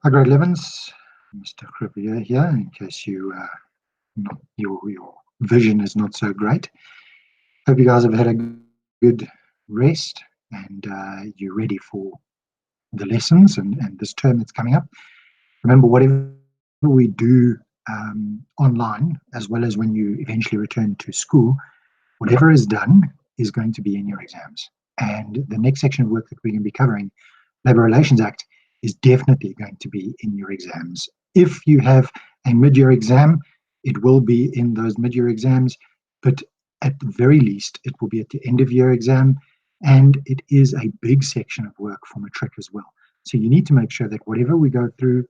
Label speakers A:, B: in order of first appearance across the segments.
A: Hi, grade 11s. Mr. Krivier here, in case your vision is not so great. Hope you guys have had a good rest and you're ready for the lessons and this term that's coming up. Remember, whatever we do online, as well as when you eventually return to school, whatever is done is going to be in your exams. And the next section of work that we're going to be covering, Labour Relations Act, is definitely going to be in your exams. If you have a mid-year exam, it will be in those mid-year exams, but at the very least, it will be at the end of year exam, and it is a big section of work for matric as well. So you need to make sure that whatever we go through,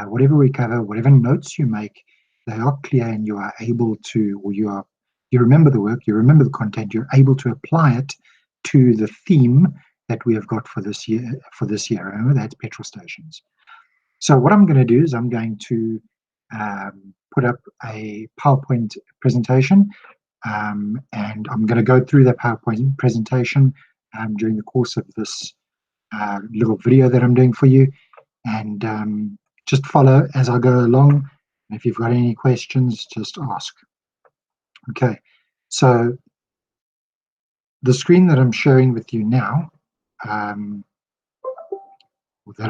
A: whatever we cover, whatever notes you make, they are clear and you are able to, or you remember the work, you remember the content, you're able to apply it to the theme that we have got for this year. Remember, that's petrol stations. So what I'm going to do is I'm going to put up a PowerPoint presentation, and I'm going to go through that PowerPoint presentation during the course of this little video that I'm doing for you, and just follow as I go along. And if you've got any questions, just ask. Okay, so the screen that I'm sharing with you now, that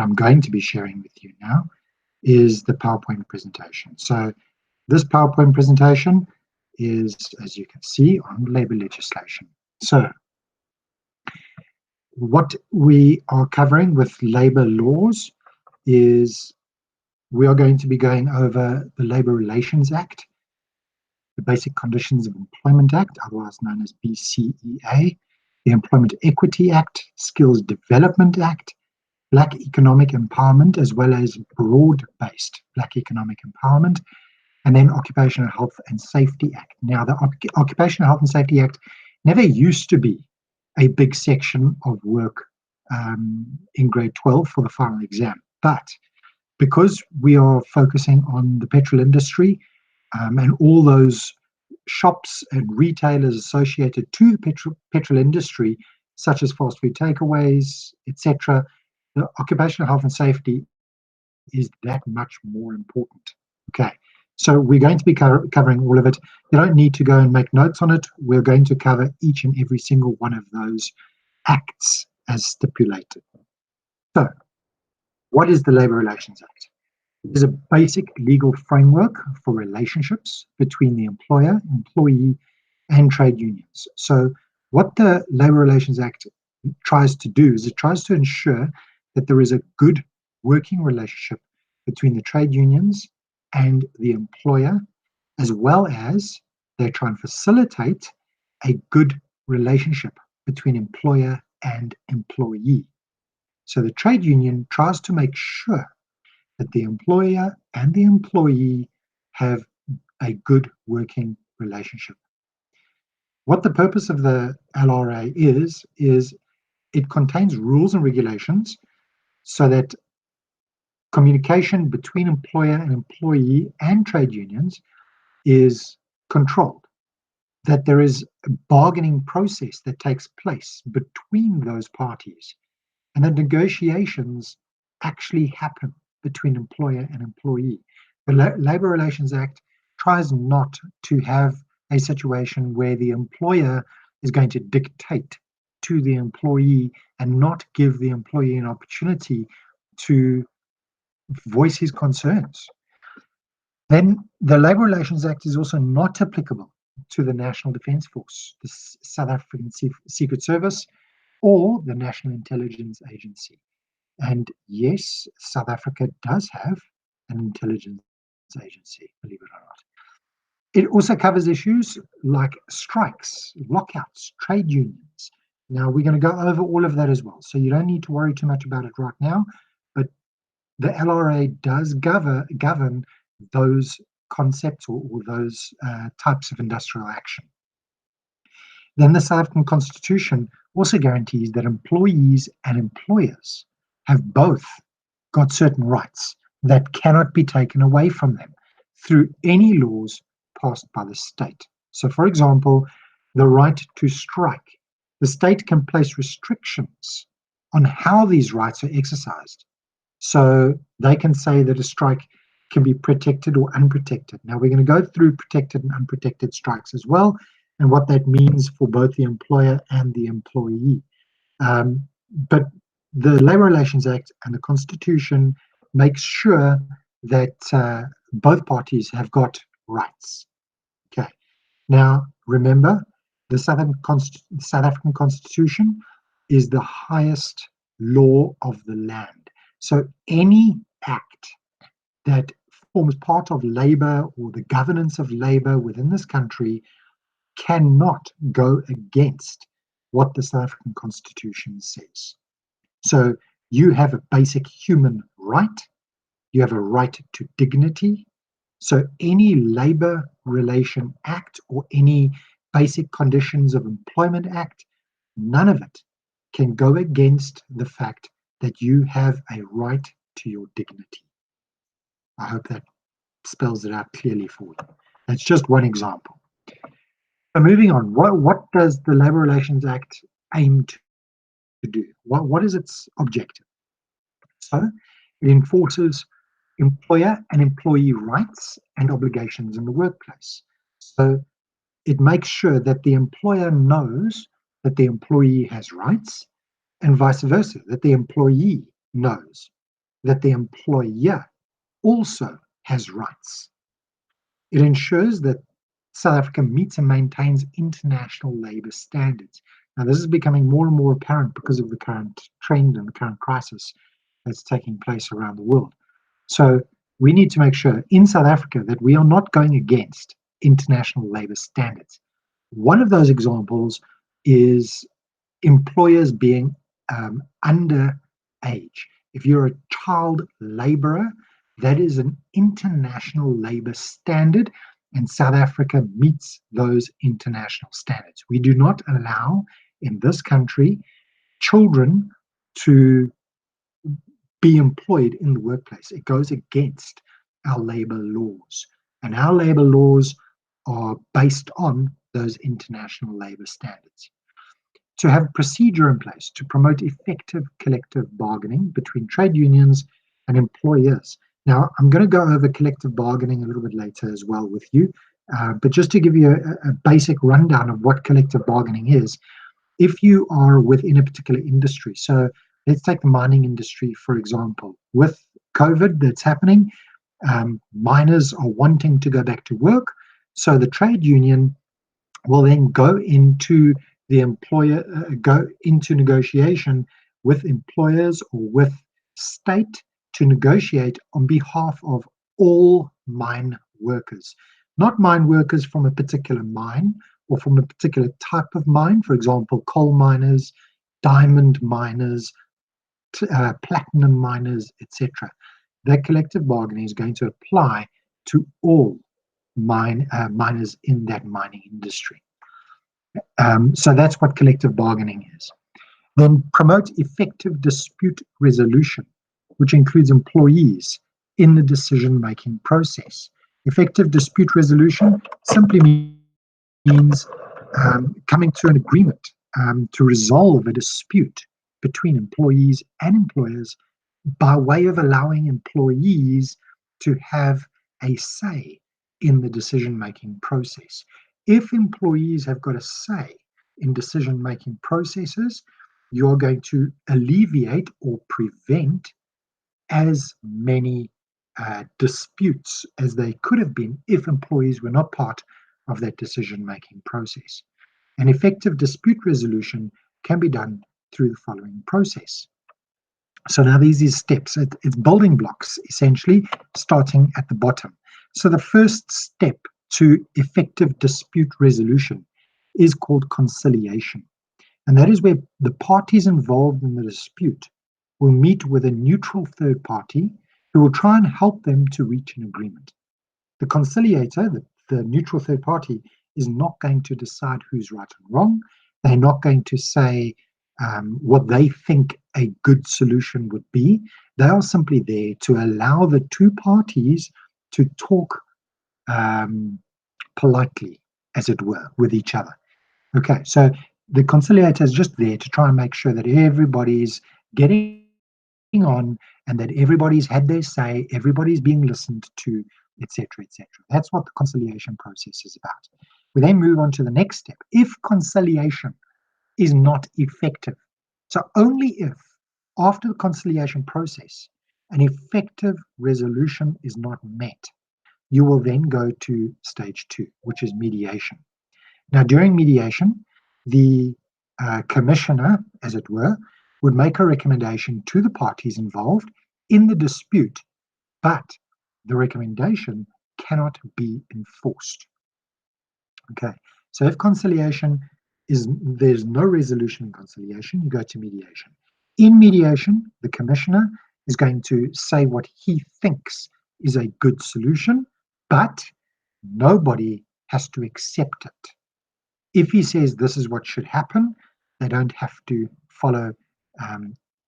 A: I'm going to be sharing with you now, is the PowerPoint presentation. So this PowerPoint presentation is, as you can see, on labour legislation. So what we are covering with labour laws is we are going to be going over the Labour Relations Act, the Basic Conditions of Employment Act, otherwise known as BCEA, the Employment Equity Act, Skills Development Act, Black Economic Empowerment, as well as broad-based Black Economic Empowerment, and then Occupational Health and Safety Act. Now, the Occupational Health and Safety Act never used to be a big section of work in grade 12 for the final exam, but because we are focusing on the petrol industry and all those shops and retailers associated to the petrol industry, such as fast food takeaways, etc., the occupational health and safety is that much more important. Okay, so we're going to be covering all of it. You don't need to go and make notes on it. We're going to cover each and every single one of those acts as stipulated. So, what is the Labour Relations Act? It is a basic legal framework for relationships between the employer, employee, and trade unions. So what the Labour Relations Act tries to do is it tries to ensure that there is a good working relationship between the trade unions and the employer, as well as they try and facilitate a good relationship between employer and employee. So the trade union tries to make sure that the employer and the employee have a good working relationship. What the purpose of the LRA is it contains rules and regulations so that communication between employer and employee and trade unions is controlled, that there is a bargaining process that takes place between those parties, and that negotiations actually happen between employer and employee. The Labour Relations Act tries not to have a situation where the employer is going to dictate to the employee and not give the employee an opportunity to voice his concerns. Then the Labour Relations Act is also not applicable to the National Defence Force, the South African Secret Service, or the National Intelligence Agency. And yes, South Africa does have an intelligence agency, believe it or not. It also covers issues like strikes, lockouts, trade unions. Now, we're going to go over all of that as well, so you don't need to worry too much about it right now, but the LRA does govern those concepts or those types of industrial action. Then the South African Constitution also guarantees that employees and employers have both got certain rights that cannot be taken away from them through any laws passed by the state. So, for example, the right to strike. The state can place restrictions on how these rights are exercised, So they can say that a strike can be protected or unprotected. Now we're going to go through protected and unprotected strikes as well, and what that means for both the employer and the employee. But the Labour Relations Act and the Constitution makes sure that both parties have got rights. Okay. Now, remember, the South African Constitution is the highest law of the land. So any act that forms part of labor or the governance of labor within this country cannot go against what the South African Constitution says. So you have a basic human right, you have a right to dignity. So any labor relation act or any basic conditions of employment act, none of it can go against the fact that you have a right to your dignity. I hope that spells it out clearly for you. That's just one example. So moving on, what does the Labour Relations Act aim to do? What is its objective? So it enforces employer and employee rights and obligations in the workplace. So it makes sure that the employer knows that the employee has rights, and vice versa, that the employee knows that the employer also has rights. It ensures that South Africa meets and maintains international labour standards. Now, this is becoming more and more apparent because of the current trend and the current crisis that's taking place around the world. So we need to make sure in South Africa that we are not going against international labour standards. One of those examples is employers being under age. If you're a child labourer, that is an international labour standard, and South Africa meets those international standards. We do not allow in this country children to be employed in the workplace. It goes against our labour laws, and our labour laws are based on those international labour standards. To have a procedure in place to promote effective collective bargaining between trade unions and employers. Now, I'm going to go over collective bargaining a little bit later as well with you, but just to give you a basic rundown of what collective bargaining is, if you are within a particular industry, so let's take the mining industry, for example. With COVID that's happening, miners are wanting to go back to work, so the trade union will then go into negotiation with employers or with state to negotiate on behalf of all mine workers, not mine workers from a particular mine or from a particular type of mine, for example, coal miners, diamond miners, platinum miners, etc. That collective bargaining is going to apply to all miners in that mining industry. So that's what collective bargaining is. Then promote effective dispute resolution, which includes employees in the decision-making process. Effective dispute resolution simply means coming to an agreement to resolve a dispute between employees and employers by way of allowing employees to have a say in the decision-making process. If employees have got a say in decision-making processes, you're going to alleviate or prevent as many disputes as they could have been if employees were not part of that decision-making process. An effective dispute resolution can be done through the following process. So now these are steps. It's building blocks, essentially, starting at the bottom. So the first step to effective dispute resolution is called conciliation. And that is where the parties involved in the dispute will meet with a neutral third party who will try and help them to reach an agreement. The conciliator, the neutral third party, is not going to decide who's right and wrong. They're not going to say what they think a good solution would be. They are simply there to allow the two parties to talk politely, as it were, with each other. Okay, so the conciliator is just there to try and make sure that everybody's getting on, and that everybody's had their say, everybody's being listened to, etc., etc. That's what the conciliation process is about. We then move on to the next step. If conciliation is not effective, so only if, after the conciliation process, an effective resolution is not met, you will then go to stage 2, which is mediation. Now, during mediation, the commissioner, as it were, would make a recommendation to the parties involved in the dispute, but the recommendation cannot be enforced. Okay, so if conciliation there's no resolution in conciliation, you go to mediation. In mediation, the commissioner is going to say what he thinks is a good solution, but nobody has to accept it. If he says this is what should happen, they don't have to follow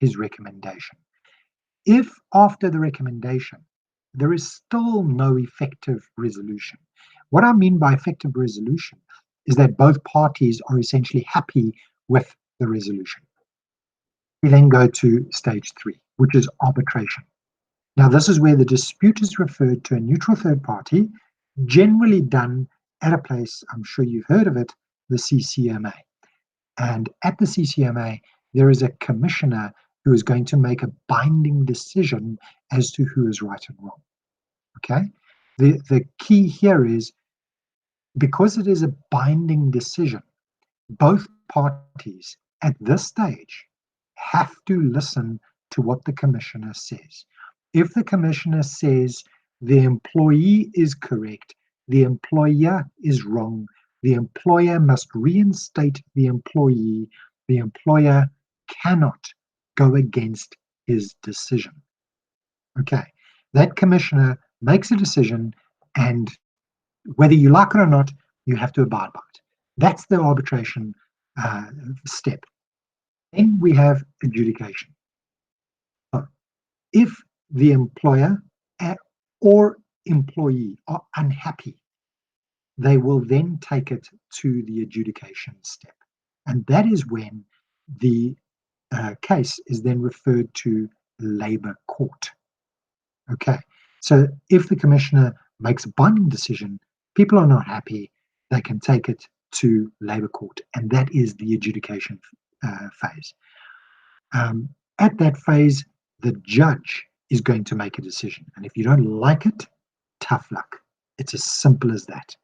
A: his recommendation. If after the recommendation there is still no effective resolution, what I mean by effective resolution is that both parties are essentially happy with the resolution. We then go to stage 3, which is arbitration. Now, this is where the dispute is referred to a neutral third party, generally done at a place, I'm sure you've heard of it, the CCMA. And at the CCMA, there is a commissioner who is going to make a binding decision as to who is right and wrong. Okay? The key here is, because it is a binding decision, both parties at this stage have to listen to what the commissioner says. If the commissioner says the employee is correct, the employer is wrong, the employer must reinstate the employer cannot go against his decision. Okay, that commissioner makes a decision, and whether you like it or not, you have to abide by it. That's the arbitration step. Then we have adjudication. So if the employer or employee are unhappy, they will then take it to the adjudication step. And that is when the case is then referred to labor court. Okay, so if the commissioner makes a binding decision, people are not happy, they can take it to labor court, and that is the adjudication phase. At that phase, the judge is going to make a decision, and if you don't like it, tough luck. It's as simple as that.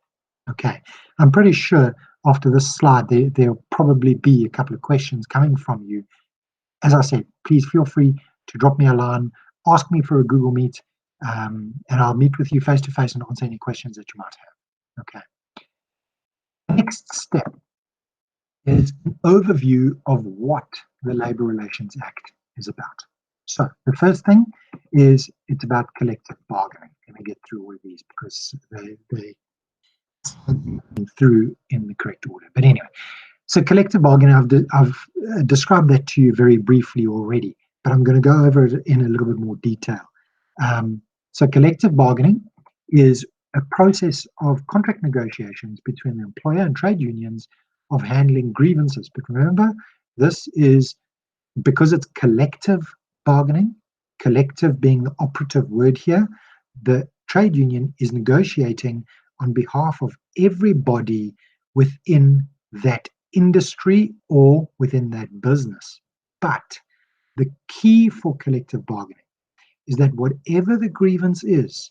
A: Okay, I'm pretty sure after this slide there'll probably be a couple of questions coming from you. As I said, please feel free to drop me a line, ask me for a Google Meet, and I'll meet with you face to face and answer any questions that you might have. Okay. The next step is an overview of what the Labour Relations Act is about. So the first thing is it's about collective bargaining. Let me get through all of these because they through in the correct order. But anyway, so collective bargaining, I've described that to you very briefly already, but I'm going to go over it in a little bit more detail. So collective bargaining is a process of contract negotiations between the employer and trade unions of handling grievances. But remember, this is because it's collective bargaining, collective being the operative word here, the trade union is negotiating on behalf of everybody within that industry or within that business. But the key for collective bargaining is that whatever the grievance is,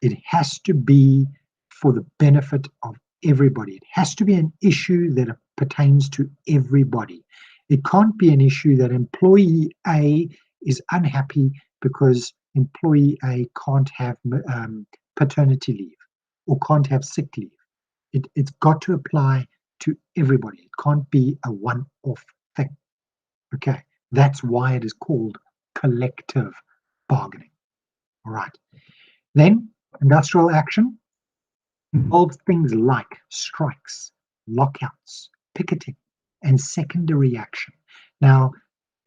A: it has to be for the benefit of everybody. It has to be an issue that pertains to everybody. It can't be an issue that employee A is unhappy because employee A can't have paternity leave or can't have sick leave. It's got to apply to everybody. It can't be a one-off thing. Okay, that's why it is called collective bargaining. All right. Then industrial action involves things like strikes, lockouts, picketing, and secondary action. Now,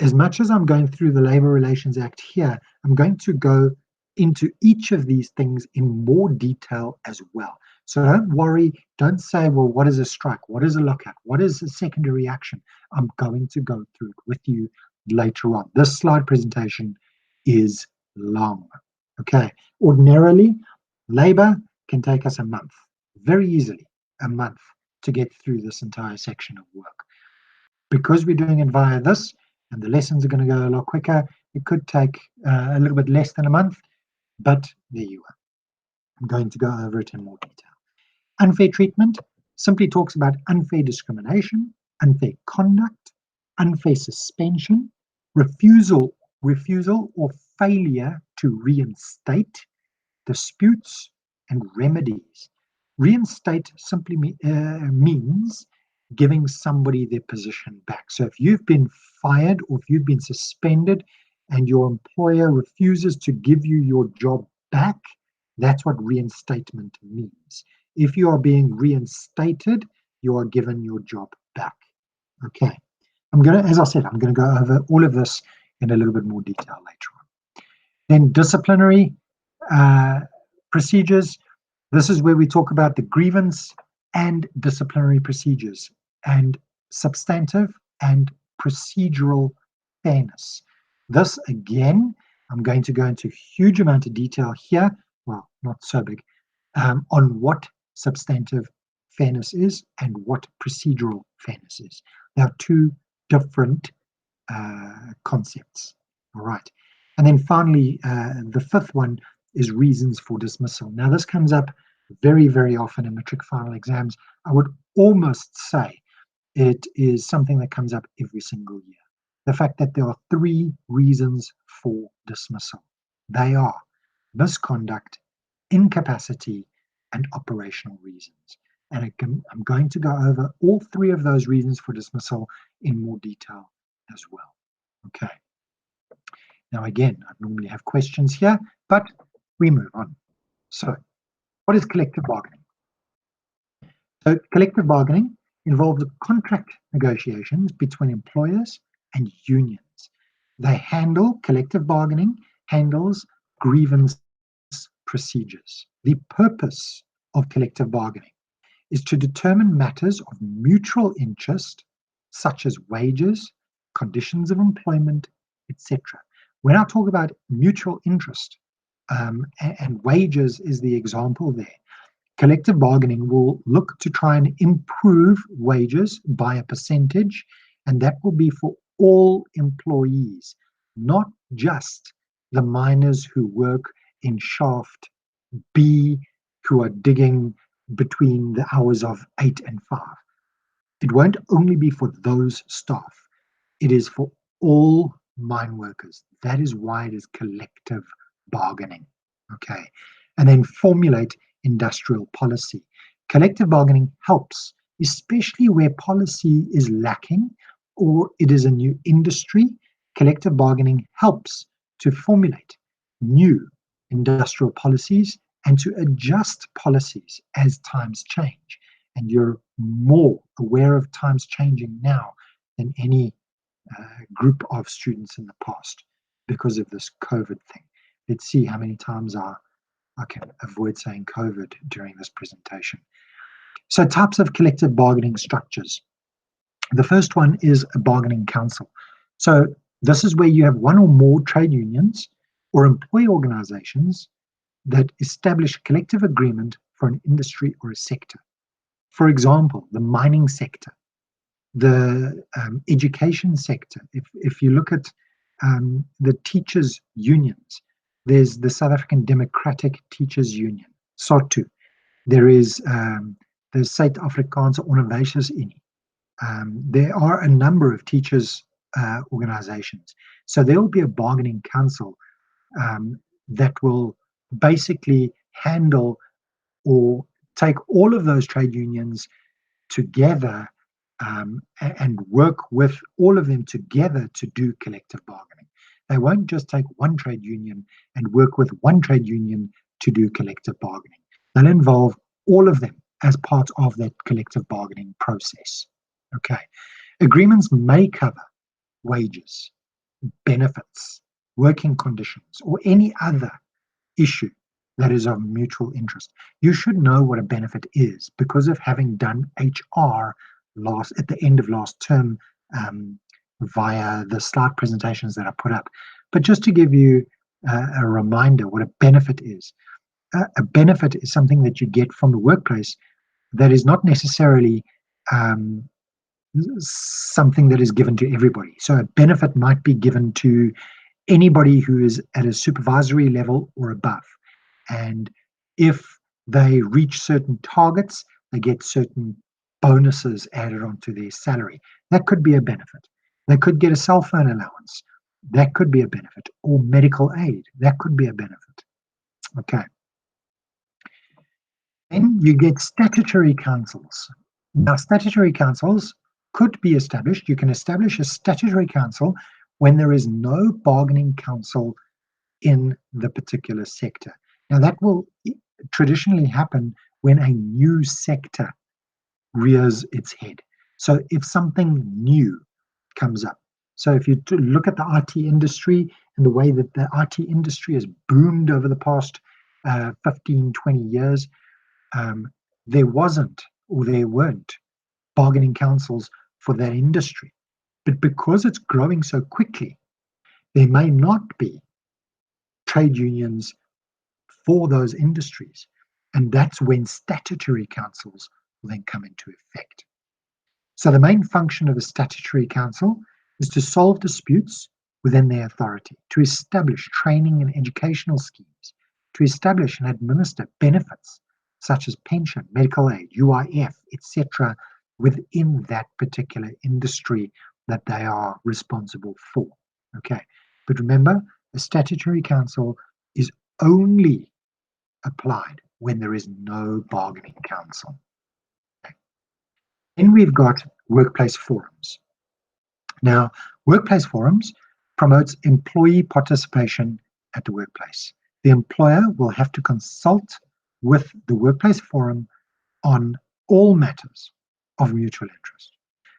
A: as much as I'm going through the Labour Relations Act here, I'm going to go into each of these things in more detail as well. So don't worry, don't say, well, what is a strike? What is a lockout? What is a secondary action? I'm going to go through it with you later on. This slide presentation is long. Okay, ordinarily, labor can take us a month, very easily, a month to get through this entire section of work. Because we're doing it via this, and the lessons are going to go a lot quicker, it could take a little bit less than a month, but there you are. I'm going to go over it in more detail. Unfair treatment simply talks about unfair discrimination, unfair conduct, unfair suspension, refusal or failure to reinstate, disputes, and remedies. Reinstate simply means giving somebody their position back. So if you've been fired or if you've been suspended and your employer refuses to give you your job back, that's what reinstatement means. If you are being reinstated, you are given your job back. Okay. As I said, I'm going to go over all of this in a little bit more detail later on. Then disciplinary procedures. This is where we talk about the grievance and disciplinary procedures and substantive and procedural fairness. This, again, I'm going to go into a huge amount of detail here, well, not so big, on what substantive fairness is and what procedural fairness is. They are two different concepts. All right. And then finally, the fifth one is reasons for dismissal. Now, this comes up very, very often in matric final exams. I would almost say it is something that comes up every single year. The fact that there are 3 reasons for dismissal. They are misconduct, incapacity, and operational reasons. And I'm going to go over all 3 of those reasons for dismissal in more detail as well. Okay. Now, again, I normally have questions here, but we move on. So, what is collective bargaining? So, collective bargaining involves contract negotiations between employers and unions. Collective bargaining handles grievance procedures. The purpose of collective bargaining is to determine matters of mutual interest, such as wages, conditions of employment, etc. When I talk about mutual interest, and wages is the example there, collective bargaining will look to try and improve wages by a percentage, and that will be for all employees, not just the miners who work in shaft B who are digging between the hours of 8 and 5. It won't only be for those staff, it is for all mine workers. That is why it is collective bargaining. Okay. And then formulate industrial policy. Collective bargaining helps, especially where policy is lacking or it is a new industry. Collective bargaining helps to formulate new industrial policies and to adjust policies as times change. And you're more aware of times changing now than any group of students in the past because of this COVID thing. Let's see how many times I can avoid saying COVID during this presentation. So, types of collective bargaining structures. The first one is a bargaining council. So, this is where you have one or more trade unions or employee organizations that establish collective agreement for an industry or a sector. For example, the mining sector, the education sector. If you look at the teachers' unions, there's the South African Democratic Teachers Union, SARTU. There is the Suid-Afrikaanse Onderwysersunie. There are a number of teachers' organizations. So there will be a bargaining council that will basically handle or take all of those trade unions together and work with all of them together to do collective bargaining. They won't just take one trade union and work with one trade union to do collective bargaining. They'll involve all of them as part of that collective bargaining process. Okay. Agreements may cover wages, benefits, working conditions, or any other issue that is of mutual interest. You should know what a benefit is because of having done HR at the end of last term via the slide presentations that I put up. But just to give you a reminder what a benefit is. A benefit is something that you get from the workplace that is not necessarily um, something that is given to everybody. So a benefit might be given to anybody who is at a supervisory level or above. And if they reach certain targets, they get certain bonuses added onto their salary. That could be a benefit. They could get a cell phone allowance. That could be a benefit. Or medical aid. That could be a benefit. Okay. Then you get statutory councils. Now, statutory councils could be established. You can establish a statutory council when there is no bargaining council in the particular sector. Now, that will traditionally happen when a new sector rears its head. So, if something new comes up, so if you look at the IT industry and the way that the IT industry has boomed over the past 15, 20 years, there wasn't or there weren't bargaining councils for that industry. But because it's growing so quickly, there may not be trade unions for those industries. And that's when statutory councils will then come into effect. So the main function of a statutory council is to solve disputes within their authority, to establish training and educational schemes, to establish and administer benefits such as pension, medical aid, UIF, etc., within that particular industry that they are responsible for. Okay, but remember, a statutory council is only applied when there is no bargaining council. Okay. Then we've got workplace forums. Now, workplace forums promotes employee participation at the workplace. The employer will have to consult with the workplace forum on all matters of mutual interest.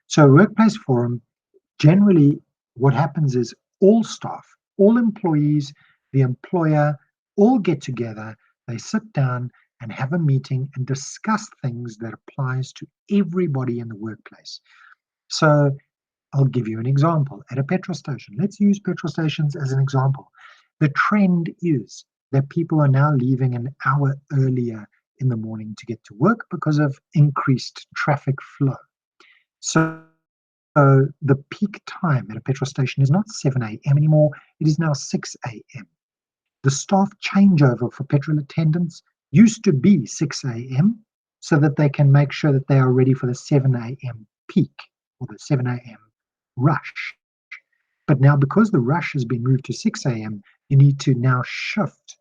A: So, a workplace forum, generally, what happens is all staff, all employees, the employer, all get together, they sit down and have a meeting and discuss things that applies to everybody in the workplace. So I'll give you an example. At a petrol station, let's use petrol stations as an example. The trend is that people are now leaving an hour earlier in the morning to get to work because of increased traffic flow. So the peak time at a petrol station is not 7 a.m. anymore, it is now 6 a.m. The staff changeover for petrol attendants used to be 6 a.m. so that they can make sure that they are ready for the 7 a.m. peak or the 7 a.m. rush. But now, because the rush has been moved to 6 a.m., you need to now shift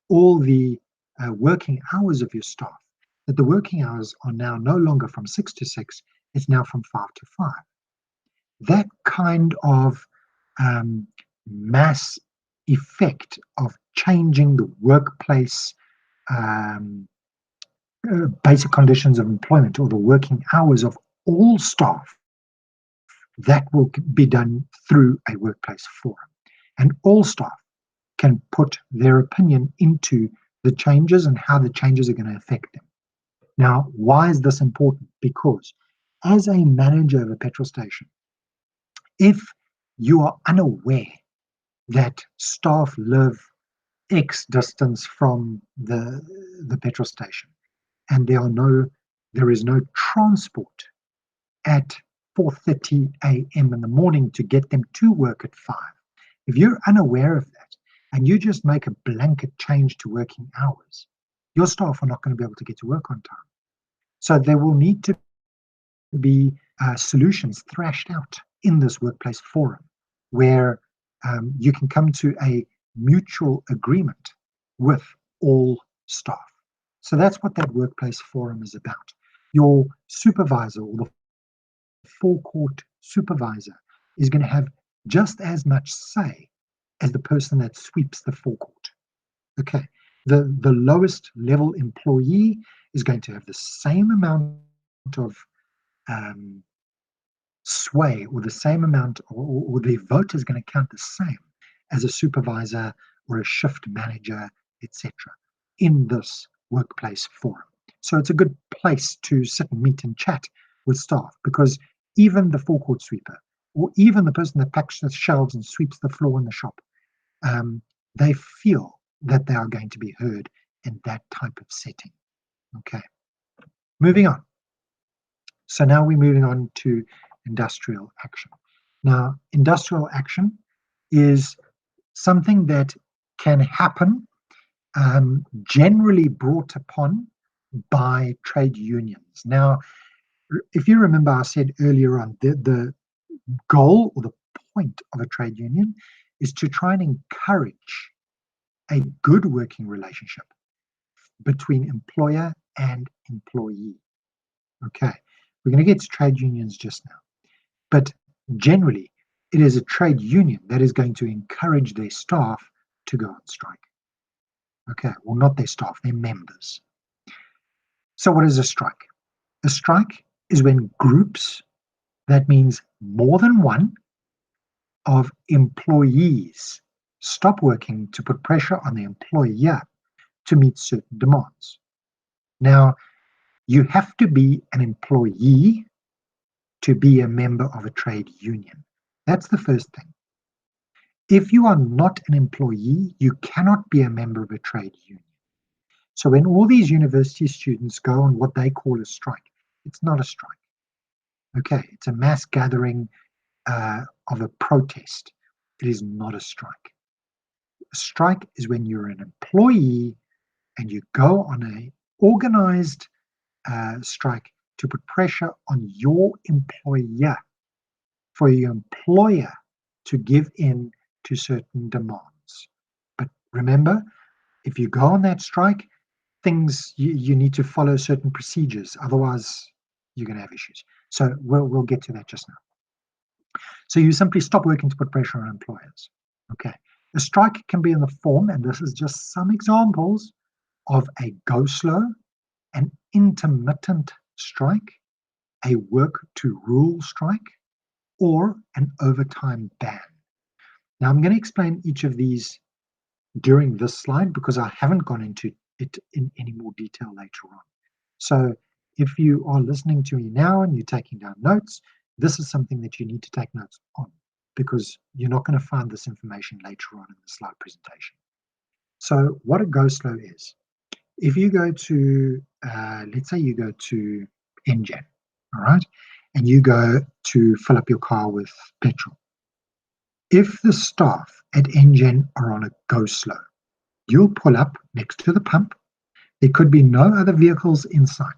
A: all the working hours of your staff. That the working hours are now no longer from 6 to 6, it's now from 5 to 5. That kind of mass effect of changing the workplace basic conditions of employment or the working hours of all staff, that will be done through a workplace forum. And all staff can put their opinion into the changes and how the changes are going to affect them. Now, why is this important? Because as a manager of a petrol station, if you are unaware that staff live X distance from the petrol station and there is no transport at 4:30 a.m. in the morning to get them to work at 5. If you're unaware of that and you just make a blanket change to working hours, your staff are not going to be able to get to work on time. So there will need to be solutions thrashed out in this workplace forum where you can come to a mutual agreement with all staff. So that's what that workplace forum is about. Your supervisor or the forecourt supervisor is going to have just as much say as the person that sweeps the forecourt. Okay, the lowest level employee is going to have the same amount of sway or the same amount, or their vote is going to count the same as a supervisor or a shift manager, etc., in this workplace forum. So it's a good place to sit and meet and chat with staff, because even the forecourt sweeper or even the person that packs the shelves and sweeps the floor in the shop, they feel that they are going to be heard in that type of setting. Okay, moving on. So now we're moving on to industrial action. Now, industrial action is something that can happen, generally brought upon by trade unions. Now, if you remember, I said earlier on, the goal or the point of a trade union is to try and encourage a good working relationship between employer and employee. Okay, we're going to get to trade unions just now. But generally, it is a trade union that is going to encourage their staff to go on strike. Okay, well, not their staff, their members. So, what is a strike? A strike is when groups, that means more than one, of employees stop working to put pressure on the employer to meet certain demands. Now, you have to be an employee to be a member of a trade union. That's the first thing. If you are not an employee, you cannot be a member of a trade union. So when all these university students go on what they call a strike, it's not a strike. Okay, it's a mass gathering of a protest. It is not a strike. A strike is when you're an employee and you go on a organized strike to put pressure on your employer for your employer to give in to certain demands. But remember, if you go on that strike, you need to follow certain procedures. Otherwise, you're going to have issues. So we'll get to that just now. So you simply stop working to put pressure on employers. Okay. A strike can be in the form, and this is just some examples of a go slow, an intermittent strike, a work to rule strike, or an overtime ban. Now, I'm going to explain each of these during this slide because I haven't gone into it in any more detail later on. So if you are listening to me now and you're taking down notes, this is something that you need to take notes on because you're not going to find this information later on in the slide presentation. So what a go slow is, if you go to, let's say you go to NGen, all right, and you go to fill up your car with petrol. If the staff at NGen are on a go slow, you'll pull up next to the pump. There could be no other vehicles in sight.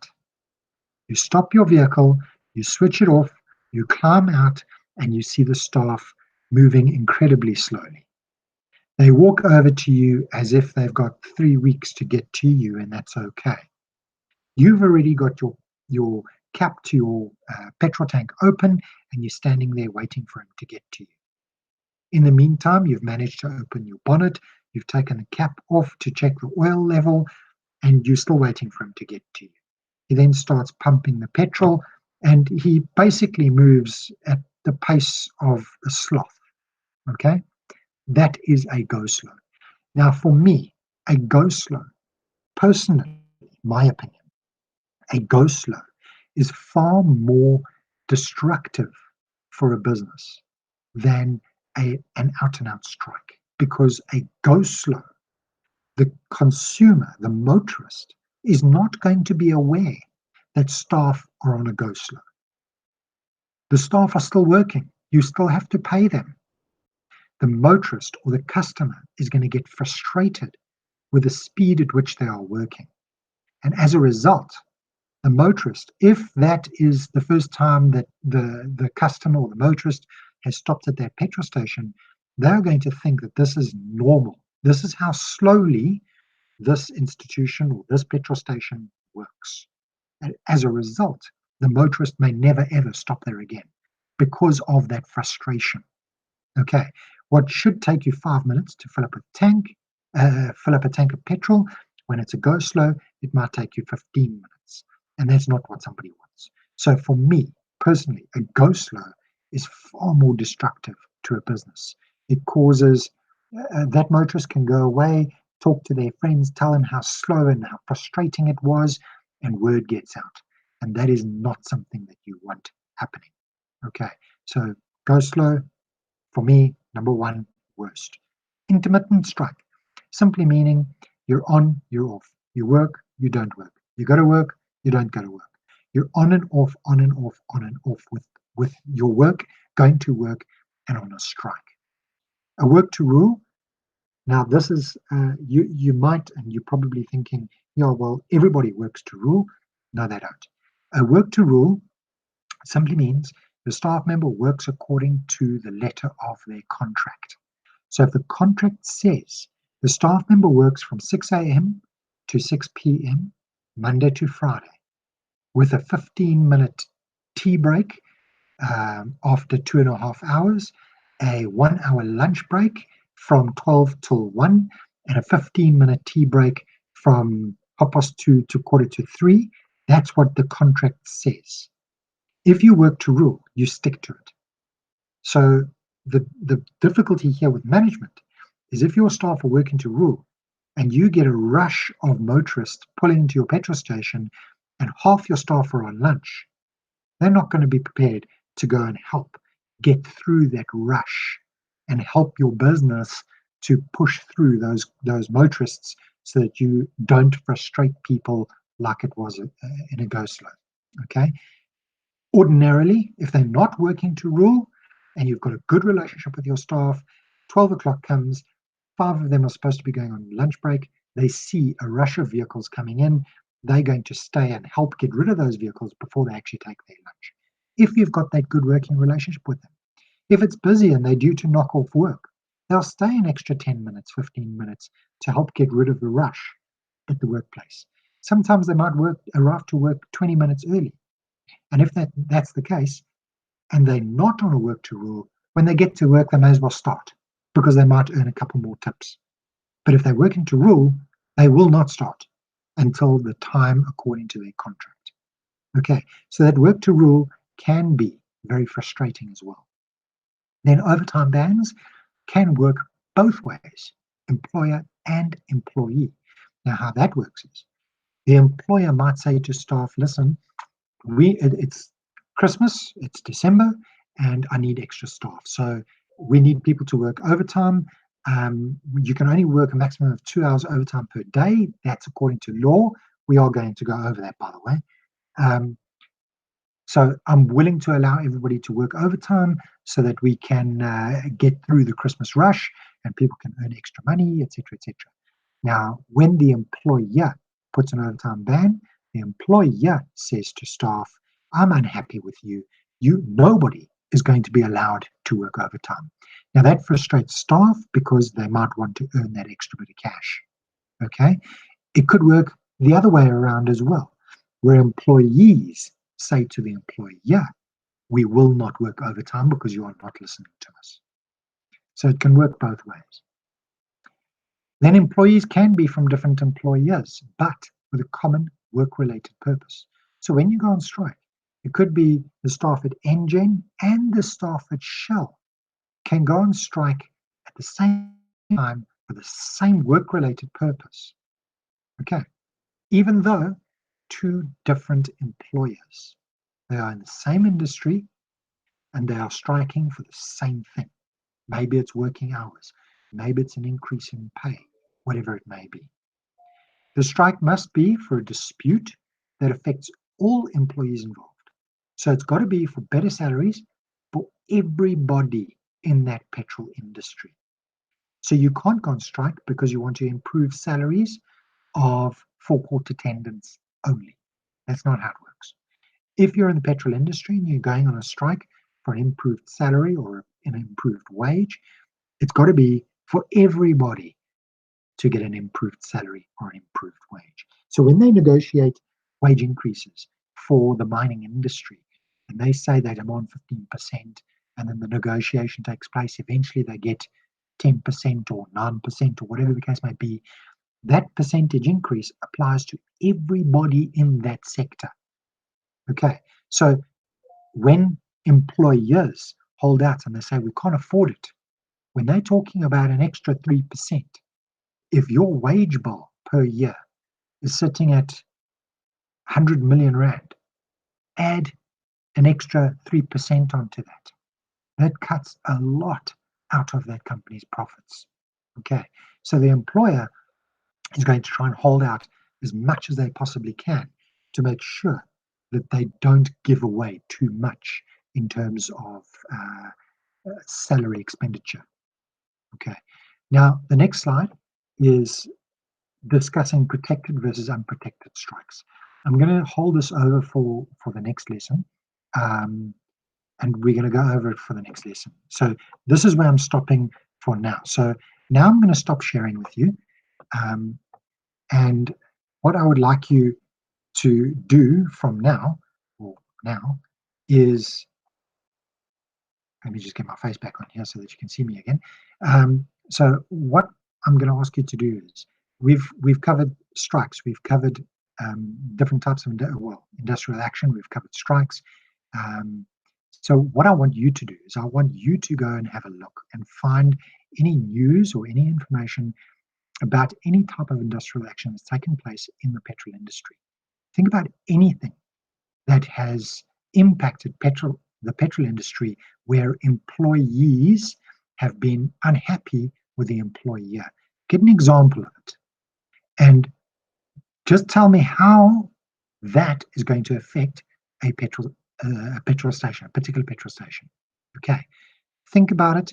A: You stop your vehicle, you switch it off, you climb out, and you see the staff moving incredibly slowly. They walk over to you as if they've got 3 weeks to get to you, and that's okay. You've already got your cap to your petrol tank open, and you're standing there waiting for him to get to you. In the meantime, you've managed to open your bonnet, you've taken the cap off to check the oil level, and you're still waiting for him to get to you. He then starts pumping the petrol, and he basically moves at the pace of a sloth. Okay? That is a go slow. Now, for me, a go slow, personally, my opinion, a go slow is far more destructive for a business than an out and out strike, because a go slow, the consumer, the motorist, is not going to be aware that staff are on a go slow. The staff are still working. You still have to pay them. The motorist or the customer is going to get frustrated with the speed at which they are working. And as a result, the motorist, if that is the first time that the customer or the motorist has stopped at their petrol station, they're going to think that this is normal. This is how slowly this institution or this petrol station works. And as a result, the motorist may never ever stop there again because of that frustration. Okay, what should take you 5 minutes to fill up a tank of petrol, when it's a go slow, it might take you 15 minutes. And that's not what somebody wants. So for me, personally, a go slow is far more destructive to a business. It causes that motorist can go away, talk to their friends, tell them how slow and how frustrating it was, and word gets out. And that is not something that you want happening. Okay, so go slow, for me, number one, worst. Intermittent strike. simply meaning you're on, you're off. You work, you don't work. You go to work, you don't go to work. You're on and off, on and off, on and off with your work, going to work, and on a strike. A work to rule. Now, this is, you might, and you're probably thinking, yeah, well, everybody works to rule. No, they don't. A work to rule simply means the staff member works according to the letter of their contract. So if the contract says the staff member works from 6 a.m. to 6 p.m., Monday to Friday, with a 15-minute tea break after 2.5 hours, a 1 hour lunch break from 12 till 1, and a 15-minute tea break from 2:30 to 2:45, that's what the contract says. If you work to rule, you stick to it. So the difficulty here with management is if your staff are working to rule and you get a rush of motorists pulling into your petrol station and half your staff are on lunch, they're not going to be prepared to go and help get through that rush and help your business to push through those motorists so that you don't frustrate people like it was in a go slow. Okay. Ordinarily, if they're not working to rule and you've got a good relationship with your staff, 12 o'clock comes, 5 of them are supposed to be going on lunch break. They see a rush of vehicles coming in. They're going to stay and help get rid of those vehicles before they actually take their lunch. If you've got that good working relationship with them. If it's busy and they're due to knock off work, they'll stay an extra 10 minutes, 15 minutes to help get rid of the rush at the workplace. Sometimes they might arrive to work 20 minutes early. And if that's the case, and they're not on a work to rule, when they get to work, they may as well start because they might earn a couple more tips. But if they're working to rule, they will not start until the time according to their contract. Okay, so that work to rule can be very frustrating as well. Then overtime bans can work both ways, employer and employee. Now, how that works is the employer might say to staff, listen, it's Christmas, it's December, and I need extra staff. So we need people to work overtime. You can only work a maximum of 2 hours overtime per day. That's according to law. We are going to go over that, by the way. So I'm willing to allow everybody to work overtime so that we can get through the Christmas rush and people can earn extra money, etc., etc. Now, when the employer puts an overtime ban, the employer says to staff, I'm unhappy with you. Nobody is going to be allowed to work overtime. Now, that frustrates staff because they might want to earn that extra bit of cash. Okay? It could work the other way around as well, where employees say to the employer, we will not work overtime because you are not listening to us. So it can work both ways. Then employees can be from different employers, but with a common work-related purpose. So when you go on strike, it could be the staff at Engen and the staff at Shell can go on strike at the same time for the same work-related purpose. Okay, even though two different employers, they are in the same industry and they are striking for the same thing. Maybe it's working hours, maybe it's an increase in pay, whatever it may be. The strike must be for a dispute that affects all employees involved. So it's got to be for better salaries for everybody in that petrol industry. So you can't go on strike because you want to improve salaries of forecourt attendants only. That's not how it works. If you're in the petrol industry and you're going on a strike for an improved salary or an improved wage, it's got to be for everybody to get an improved salary or an improved wage. So when they negotiate wage increases for the mining industry and they say they demand 15% and then the negotiation takes place, eventually they get 10% or 9% or whatever the case may be, that percentage increase applies to everybody in that sector. Okay, so when employers hold out and they say we can't afford it, when they're talking about an extra 3%, if your wage bill per year is sitting at 100 million rand, add an extra 3% onto that. That cuts a lot out of that company's profits. Okay, so the employer is going to try and hold out as much as they possibly can to make sure that they don't give away too much in terms of salary expenditure. Okay, now the next slide is discussing protected versus unprotected strikes. I'm going to hold this over for the next lesson, um, and we're going to go over it for the next lesson. So this is where I'm stopping for now. So now I'm going to stop sharing with you. Um, and what I would like you to do from now, or now, is, let me just get my face back on here so that you can see me again. So what I'm going to ask you to do is, we've covered strikes, we've covered different types of industrial action, we've covered strikes. Um, so what I want you to do is, I want you to go and have a look and find any news or any information about any type of industrial action that's taken place in the petrol industry. Think about anything that has impacted the petrol industry where employees have been unhappy with the employer. Get an example of it and just tell me how that is going to affect a petrol station, a particular petrol station. Okay, think about it,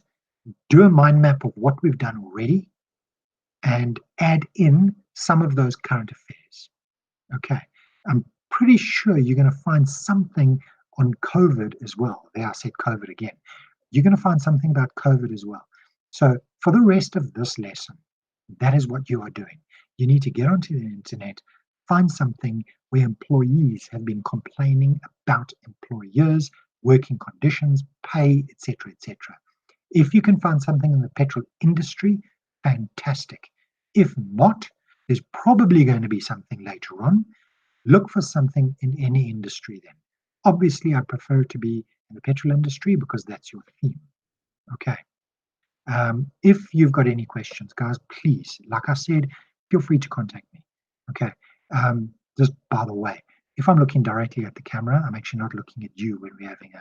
A: do a mind map of what we've done already, and add in some of those current affairs. Okay, I'm pretty sure you're going to find something on COVID as well. There, I said COVID again. You're going to find something about COVID as well. So for the rest of this lesson, that is what you are doing. You need to get onto the internet, find something where employees have been complaining about employers, working conditions, pay, etc., etc. If you can find something in the petrol industry, fantastic. If not, there's probably going to be something later on. Look for something in any industry then. Obviously, I prefer to be in the petrol industry because that's your theme. Okay. If you've got any questions, guys, please, like I said, feel free to contact me. Okay. Just by the way, if I'm looking directly at the camera, I'm actually not looking at you when we're having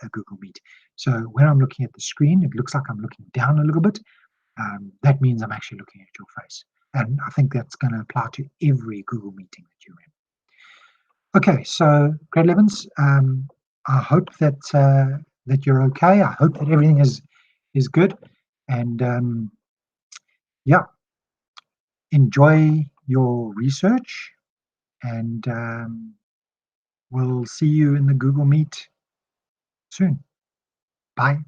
A: a Google Meet. So when I'm looking at the screen, it looks like I'm looking down a little bit. That means I'm actually looking at your face. And I think that's going to apply to every Google meeting that you're in. Okay, so grade 11s, I hope that you're okay. I hope that everything is good, and yeah, enjoy your research, and we'll see you in the Google Meet soon. Bye.